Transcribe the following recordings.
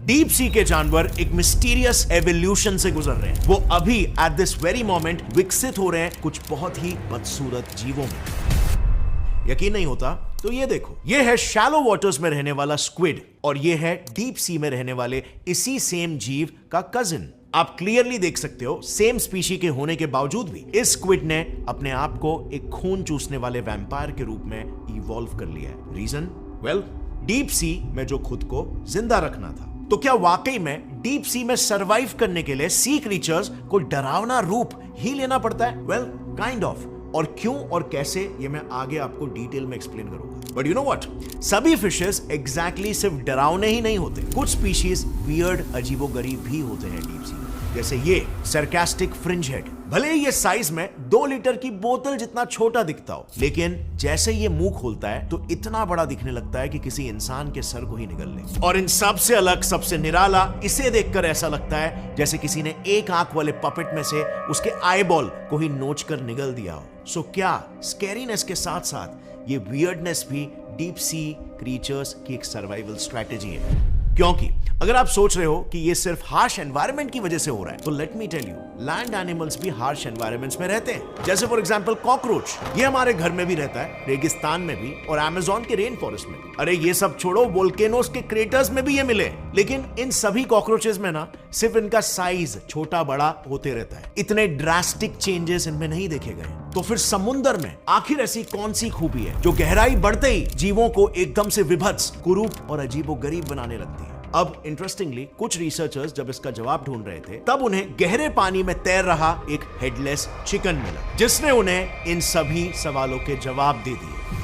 Deep sea के जानवर एक मिस्टीरियस एवोल्यूशन से गुजर रहे हैं। वो अभी एट दिस वेरी मोमेंट विकसित हो रहे हैं कुछ बहुत ही बदसूरत जीवों में। यकीन नहीं होता तो ये देखो, ये है शैलो वाटर्स में रहने वाला स्क्विड और ये है डीप सी में रहने वाले इसी सेम जीव का कजिन। आप क्लियरली देख सकते हो सेम स्पीशी के होने के बावजूद भी इस स्क्विड ने अपने आप को एक खून चूसने वाले वैम्पायर के रूप में इवॉल्व कर लिया है। रीजन? वेल, डीप सी में जो खुद को जिंदा रखना था। तो क्या वाकई में डीप सी में सरवाइव करने के लिए सी क्रीचर्स को डरावना रूप ही लेना पड़ता है? Well, kind of. और क्यों और कैसे ये मैं आगे आपको डिटेल में एक्सप्लेन करूंगा। बट यू नो व्हाट, सभी फिशेस एग्जैक्टली सिर्फ डरावने ही नहीं होते। कुछ स्पीशीज वियर्ड, अजीबोगरीब भी होते हैं डीप सी में। जैसे ये सरकास्टिक फ्रिंज हेड। भले ही ये साइज में 2 लीटर की बोतल जितना छोटा दिखता हो, लेकिन जैसे ये मुंह खोलता है तो इतना बड़ा दिखने लगता है कि किसी इंसान के सर को ही निगल ले। और इन सबसे अलग, सबसे निराला, इसे देखकर ऐसा लगता है जैसे किसी ने एक आंख वाले पपेट में से उसके आईबॉल को ही नोच कर निगल दिया हो। सो क्या स्कैरीनेस के साथ साथ ये वियर्डनेस भी डीप सी क्रीचर्स की एक सर्वाइवल स्ट्रैटेजी है? क्योंकि अगर आप सोच रहे हो कि ये सिर्फ हार्श एनवायरनमेंट की वजह से हो रहा है, तो let me tell you, land animals भी हार्श एनवायरनमेंट्स में रहते हैं। जैसे फॉर एग्जांपल कॉकरोच, ये हमारे घर में भी रहता है, रेगिस्तान में भी और अमेज़न के रेन फॉरेस्ट में भी। अरे ये सब छोड़ो, वोल्केनोस के क्रेटर्स में भी ये मिले। लेकिन इन सभी कॉकरोचेस में ना सिर्फ इनका साइज छोटा बड़ा होते रहता है, इतने ड्रास्टिक चेंजेस इनमें नहीं देखे गए। तो फिर समुद्र में आखिर ऐसी कौन सी खूबी है जो गहराई बढ़ते ही जीवों को एकदम से विभत्स, कुरूप और अजीबोगरीब बनाने लगती है? अब इंटरेस्टिंगली कुछ रिसर्चर्स जब इसका जवाब ढूंढ रहे थे, तब उन्हें गहरे पानी में तैर रहा एक हेडलेस चिकन मिला, जिसने उन्हें इन सभी सवालों के जवाब दे दिए।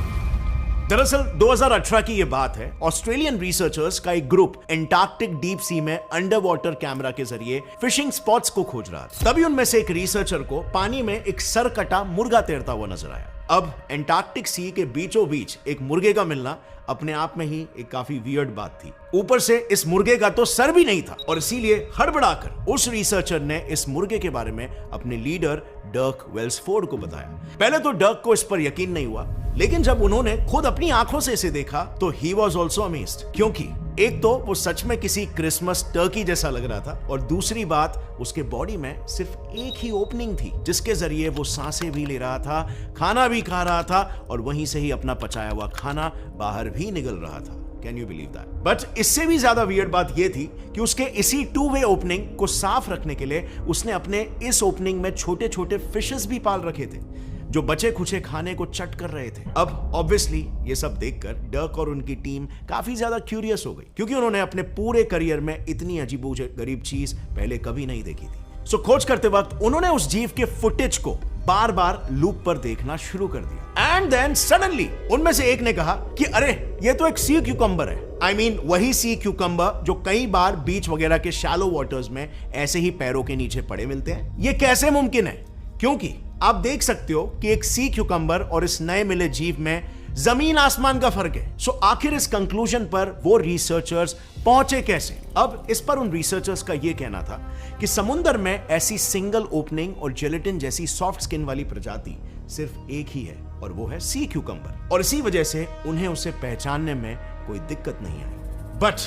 दरअसल 2018 की ये बात है। ऑस्ट्रेलियन रिसर्चर्स का एक ग्रुप एंटार्क्टिक डीप सी में अंडर वाटर कैमरा के जरिए फिशिंग स्पॉट्स को खोज रहा था। तभी उनमें से एक रिसर्चर को पानी में एक सरकटा मुर्गा तैरता हुआ नजर आया। अब एंटार्क्टिक सी के बीचों बीच एक मुर्गे का मिलना अपने आप में ही एक काफी वियर्ड बात थी। ऊपर से इस मुर्गे का तो सर भी नहीं था और इसीलिए हड़बड़ाकर उस रिसर्चर ने इस मुर्गे के बारे में अपने लीडर डर्क वेल्सफोर्ड को बताया। पहले तो डर्क को इस पर यकीन नहीं हुआ, लेकिन जब उन्होंने खुद अपनी आंखों से इसे देखा तो ही वॉज ऑल्सो अमेज्ड। क्योंकि एक तो वो सच में किसी क्रिसमस टर्की जैसा लग रहा था और दूसरी बात, उसके बॉडी में सिर्फ एक ही ओपनिंग थी जिसके जरिए वो सांसें भी ले रहा था, खाना भी खा रहा था और वहीं से ही अपना पचाया हुआ खाना बाहर भी निकल रहा था। Can you believe that? But इससे भी ज्यादा वियर्ड बात यह थी कि उसके इसी 2-वे ओपनिंग को साफ रखने के लिए उसने अपने इस ओपनिंग में छोटे छोटे फिशेस भी पाल रखे थे जो बचे खुचे खाने को चट कर रहे थे। अब ऑब्वियसली ये सब देखकर डर्क और उनकी टीम काफी ज्यादा क्यूरियस हो गई, क्योंकि उन्होंने अपने पूरे करियर में इतनी अजीबोगरीब चीज पहले कभी नहीं देखी थी। सो खोज करते वक्त उन्होंने उस जीव के फुटेज को बार बार लूप पर देखना शुरू कर दिया। एंड देन सडनली उनमें से एक ने कहा कि अरे ये तो एक सी क्यूकम्बर है। I mean, वही सी क्यूकम्बर जो कई बार बीच वगैरह के शैलो वाटर्स में ऐसे ही पैरों के नीचे पड़े मिलते हैं। ये कैसे मुमकिन है? क्योंकि आप देख सकते हो कि एक सी क्यूकम्बर और इस नए मिले जीव में जमीन आसमान का फर्क है। सो आखिर इस कंक्लूजन पर वो रिसर्चर्स पहुंचे कैसे? अब इस पर उन रिसर्चर्स का यह कहना था कि समुद्र में ऐसी सिंगल ओपनिंग और जेलेटिन जैसी सॉफ्ट स्किन वाली प्रजाति सिर्फ एक ही है और वो है सी क्यूकम्बर, और इसी वजह से उन्हें उसे पहचानने में कोई दिक्कत नहीं आई। बट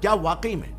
क्या वाकई में,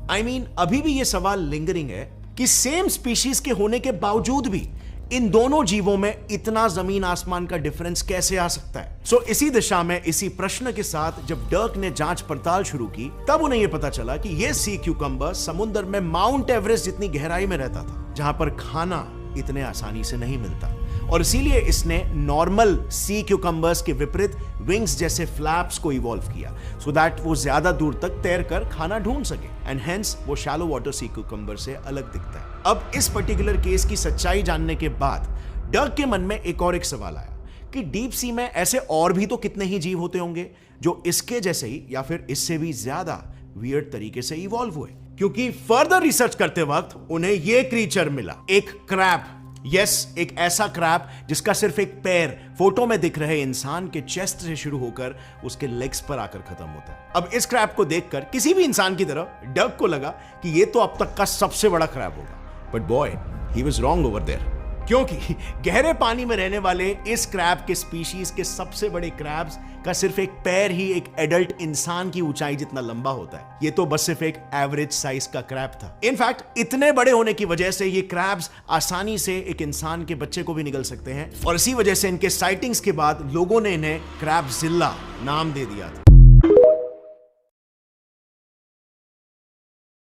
I mean, अभी भी यह सवाल लिंगरिंग है कि सेम स्पीशीज के होने के बावजूद भी इन दोनों जीवों में इतना जमीन आसमान का डिफरेंस कैसे आ सकता है? सो इसी दिशा में, इसी प्रश्न के साथ जब डर्क ने जांच पड़ताल शुरू की, तब उन्हें यह पता चला कि यह सी क्यूकम्बर समुद्र में माउंट एवरेस्ट जितनी गहराई में रहता था, जहां पर खाना इतने आसानी से नहीं मिलता, और इसीलिए इसने नॉर्मल सी क्यूकम्बर्स के विपरीत विंग्स जैसे फ्लैप्स को इवॉल्व किया, सो दैट वो ज्यादा दूर तक तैरकर खाना ढूंढ सके, एंड हेंस वो शैलो वाटर सी क्यूकम्बर से अलग दिखता है। अब इस पर्टिकुलर केस की सच्चाई जानने के बाद डर्क के मन में एक सवाल आया कि डीप सी में ऐसे और भी तो कितने ही जीव होते होंगे जो इसके जैसे ही या फिर इससे भी ज्यादा वियर्ड तरीके से इवॉल्व हुए। क्योंकि फर्दर रिसर्च करते वक्त उन्हें यह क्रीचर मिला, एक क्रैब। यस, एक ऐसा क्रैब जिसका सिर्फ एक पैर फोटो में दिख रहे इंसान के चेस्ट से शुरू होकर उसके लेग्स पर आकर खत्म होता है। अब इस क्रैब को देखकर किसी भी इंसान की तरह डर्क को लगा कि यह तो अब तक का सबसे बड़ा क्रैब होगा। But boy, he was wrong over there. क्योंकि गहरे पानी में रहने वाले इस क्रैब के स्पीशीज के सबसे बड़े क्रैब्स का सिर्फ एक पैर ही एक एडल्ट इंसान की ऊंचाई जितना लंबा होता है। ये तो बस सिर्फ एक एवरेज साइज का क्रैब था। इनफैक्ट इतने बड़े होने की वजह से ये क्रैब्स आसानी से एक इंसान के बच्चे को भी निगल सकते हैं और इसी वजह से इनके साइटिंग्स के बाद लोगों ने इन्हें क्रैबजिल्ला नाम दे दिया था।